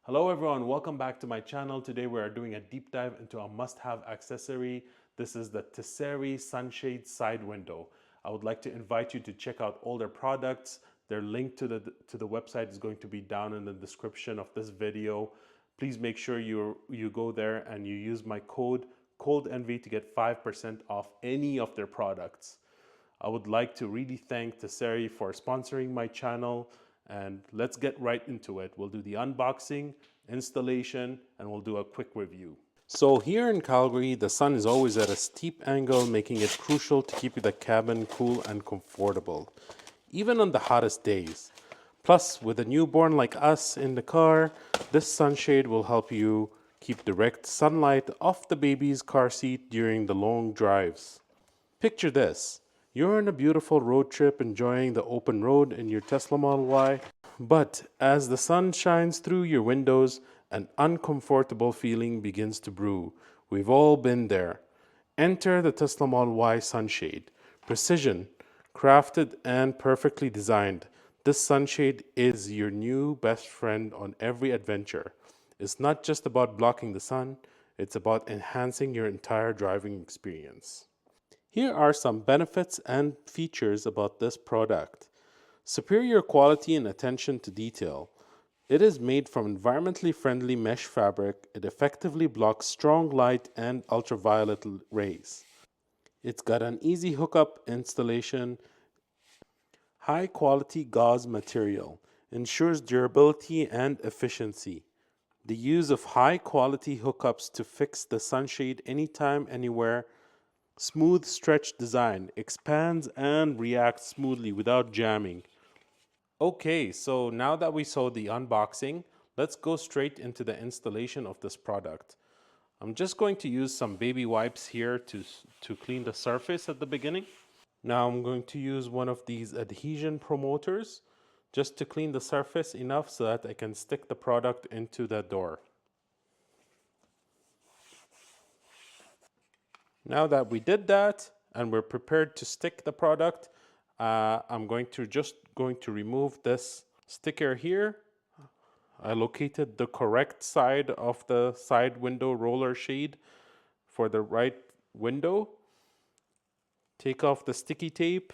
Hello everyone, welcome back to my channel. Today we are doing a deep dive into a must-have accessory. This is the Tesery Sunshade side window. I would like to invite you to check out all their products. Their link to the website is going to be down in the description of this video. Please make sure you go there and you use my code COLDENVY to get 5% off any of their products. I would like to really thank Tesery for sponsoring my channel, and let's get right into it. We'll do the unboxing, installation, and we'll do a quick review. So here in Calgary, the sun is always at a steep angle, making it crucial to keep the cabin cool and comfortable, even on the hottest days. Plus, with a newborn like us in the car, this sunshade will help you keep direct sunlight off the baby's car seat during the long drives. Picture this. You're on a beautiful road trip enjoying the open road in your Tesla Model Y, but as the sun shines through your windows, an uncomfortable feeling begins to brew. We've all been there. Enter the Tesla Model Y sunshade. Precision, crafted and perfectly designed. This sunshade is your new best friend on every adventure. It's not just about blocking the sun, it's about enhancing your entire driving experience. Here are some benefits and features about this product. Superior quality and attention to detail. It is made from environmentally friendly mesh fabric. It effectively blocks strong light and ultraviolet rays. It's got an easy hookup installation. High quality gauze material ensures durability and efficiency. The use of high quality hookups to fix the sunshade anytime, anywhere. Smooth stretch design expands and reacts smoothly without jamming. Okay, so now that we saw the unboxing, let's go straight into the installation of this product. I'm just going to use some baby wipes here to clean the surface at the beginning. Now I'm going to use one of these adhesion promoters just to clean the surface enough so that I can stick the product into the door. Now that we did that and we're prepared to stick the product, I'm going to remove this sticker here. I located the correct side of the side window roller shade for the right window. Take off the sticky tape.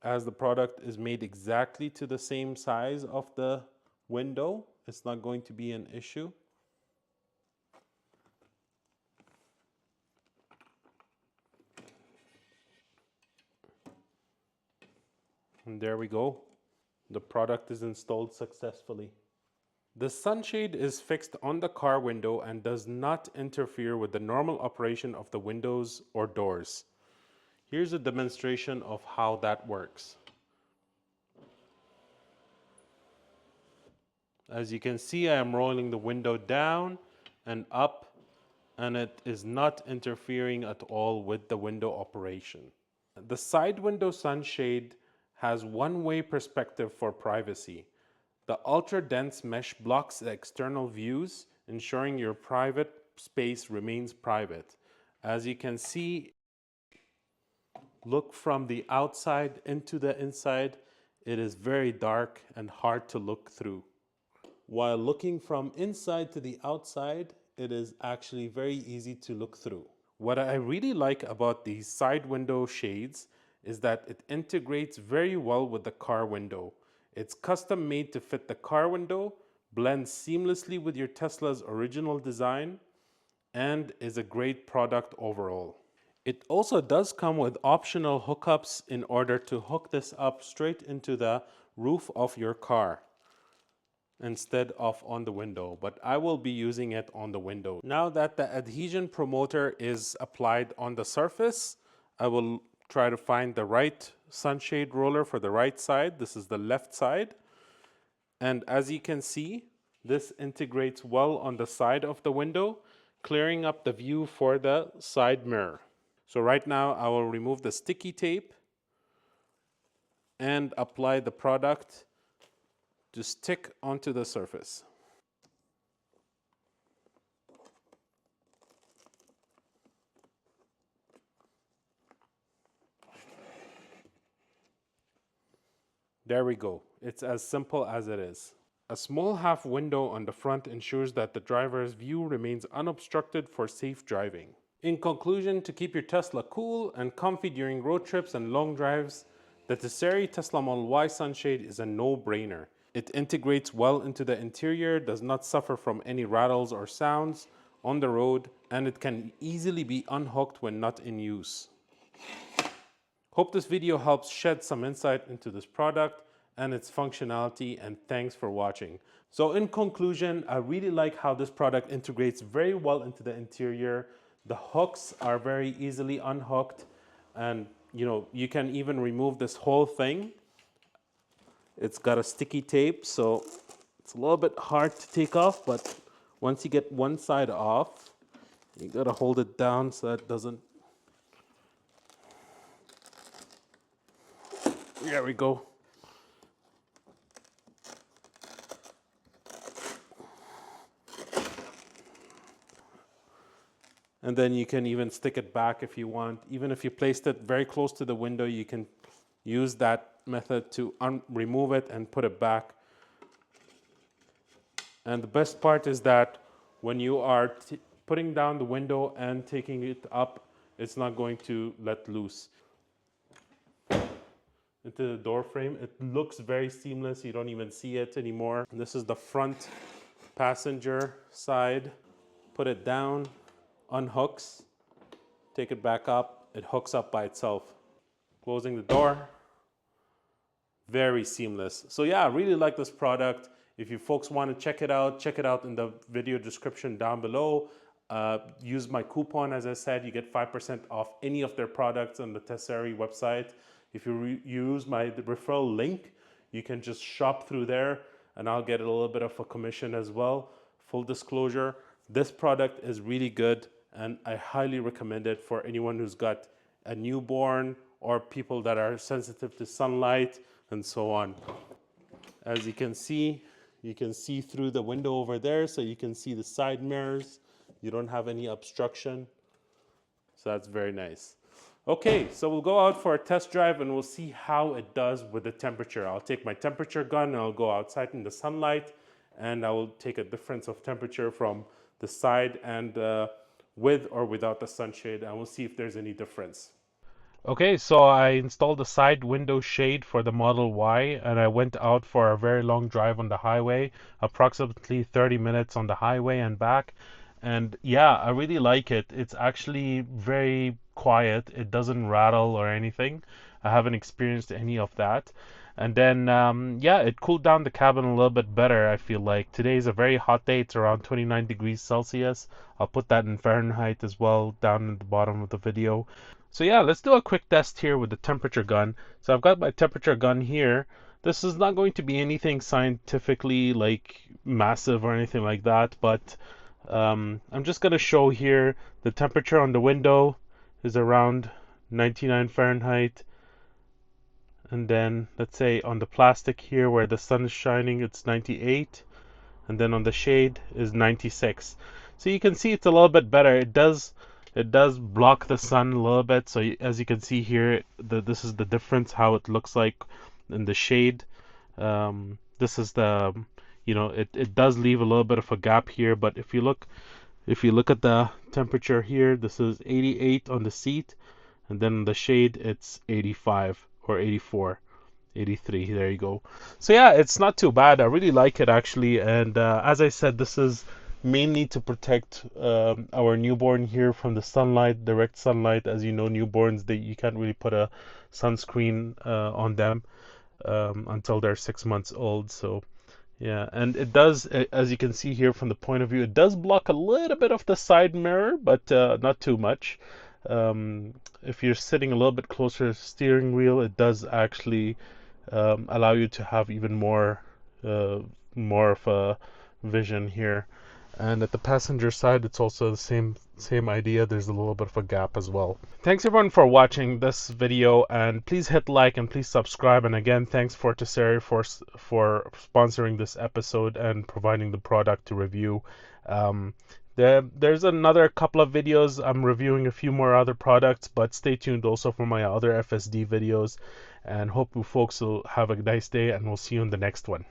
As the product is made exactly to the same size of the window, it's not going to be an issue. And there we go. The product is installed successfully. The sunshade is fixed on the car window and does not interfere with the normal operation of the windows or doors. Here's a demonstration of how that works. As you can see, I am rolling the window down and up, and it is not interfering at all with the window operation. The side window sunshade has one-way perspective for privacy. The ultra-dense mesh blocks the external views, ensuring your private space remains private. As you can see, look from the outside into the inside, it is very dark and hard to look through. While looking from inside to the outside, it is actually very easy to look through. What I really like about these side window shades is that it integrates very well with the car window. It's custom made to fit the car window, blends seamlessly with your Tesla's original design, and is a great product overall. It also does come with optional hookups in order to hook this up straight into the roof of your car instead of on the window, but I will be using it on the window. Now that the adhesion promoter is applied on the surface, I will try to find the right sunshade roller for the right side. This is the left side. And as you can see, this integrates well on the side of the window, clearing up the view for the side mirror. So right now I will remove the sticky tape and apply the product to stick onto the surface. There we go. It's as simple as it is. A small half window on the front ensures that the driver's view remains unobstructed for safe driving. In conclusion, to keep your Tesla cool and comfy during road trips and long drives, the Tesery Tesla Model Y Sunshade is a no-brainer. It integrates well into the interior, does not suffer from any rattles or sounds on the road, and it can easily be unhooked when not in use. Hope this video helps shed some insight into this product and its functionality, and thanks for watching. So in conclusion, I really like how this product integrates very well into the interior. The hooks are very easily unhooked, and you can even remove this whole thing. It's got a sticky tape, so it's a little bit hard to take off, but once you get one side off, you gotta hold it down so that it doesn't. There we go. And then you can even stick it back if you want. Even if you placed it very close to the window, you can use that method to remove it and put it back. And the best part is that when you are putting down the window and taking it up, it's not going to let loose into the door frame. It looks very seamless. You don't even see it anymore. And this is the front passenger side. Put it down, unhooks, take it back up. It hooks up by itself. Closing the door. Very seamless. So yeah, I really like this product. If you folks want to check it out in the video description down below. Use my coupon, as I said, you get 5% off any of their products on the Tesery website. If you use my referral link, you can just shop through there and I'll get a little bit of a commission as well. Full disclosure, this product is really good and I highly recommend it for anyone who's got a newborn or people that are sensitive to sunlight and so on. As you can see through the window over there, so you can see the side mirrors. You don't have any obstruction. So that's very nice. Okay, so we'll go out for a test drive and we'll see how it does with the temperature. I'll take my temperature gun and I'll go outside in the sunlight and I will take a difference of temperature from the side and with or without the sunshade, and we'll see if there's any difference. Okay, so I installed the side window shade for the Model Y and I went out for a very long drive on the highway, approximately 30 minutes on the highway and back. And yeah, I really like it. It's actually very quiet. It doesn't rattle or anything. I haven't experienced any of that. And then, yeah, it cooled down the cabin a little bit better, I feel like. Today's a very hot day. It's around 29 degrees Celsius. I'll put that in Fahrenheit as well down at the bottom of the video. So yeah, let's do a quick test here with the temperature gun. So I've got my temperature gun here. This is not going to be anything scientifically like massive or anything like that, but I'm just going to show here the temperature on the window is around 99 Fahrenheit. And then let's say on the plastic here where the sun is shining, it's 98. And then on the shade is 96. So you can see it's a little bit better. It does block the sun a little bit. So as you can see here, this is the difference, how it looks like in the shade. This is the, it does leave a little bit of a gap here, but if you look at the temperature here, this is 88 on the seat, and then on the shade it's 85 or 84, 83. There you go. So yeah, it's not too bad. I really like it actually, and as I said, this is mainly to protect our newborn here from the sunlight, direct sunlight. As you know, newborns, you can't really put a sunscreen on them until they're 6 months old. So yeah, and it does, as you can see here from the point of view, it does block a little bit of the side mirror, but not too much. If you're sitting a little bit closer to the steering wheel, it does actually allow you to have even more of a vision here. And at the passenger side, it's also the same idea. There's a little bit of a gap as well. Thanks everyone for watching this video, and please hit like and please subscribe. And again, thanks for Tesery for sponsoring this episode and providing the product to review. There's another couple of videos. I'm reviewing a few more other products, but stay tuned also for my other FSD videos. and hope you folks will have a nice day, and we'll see you in the next one.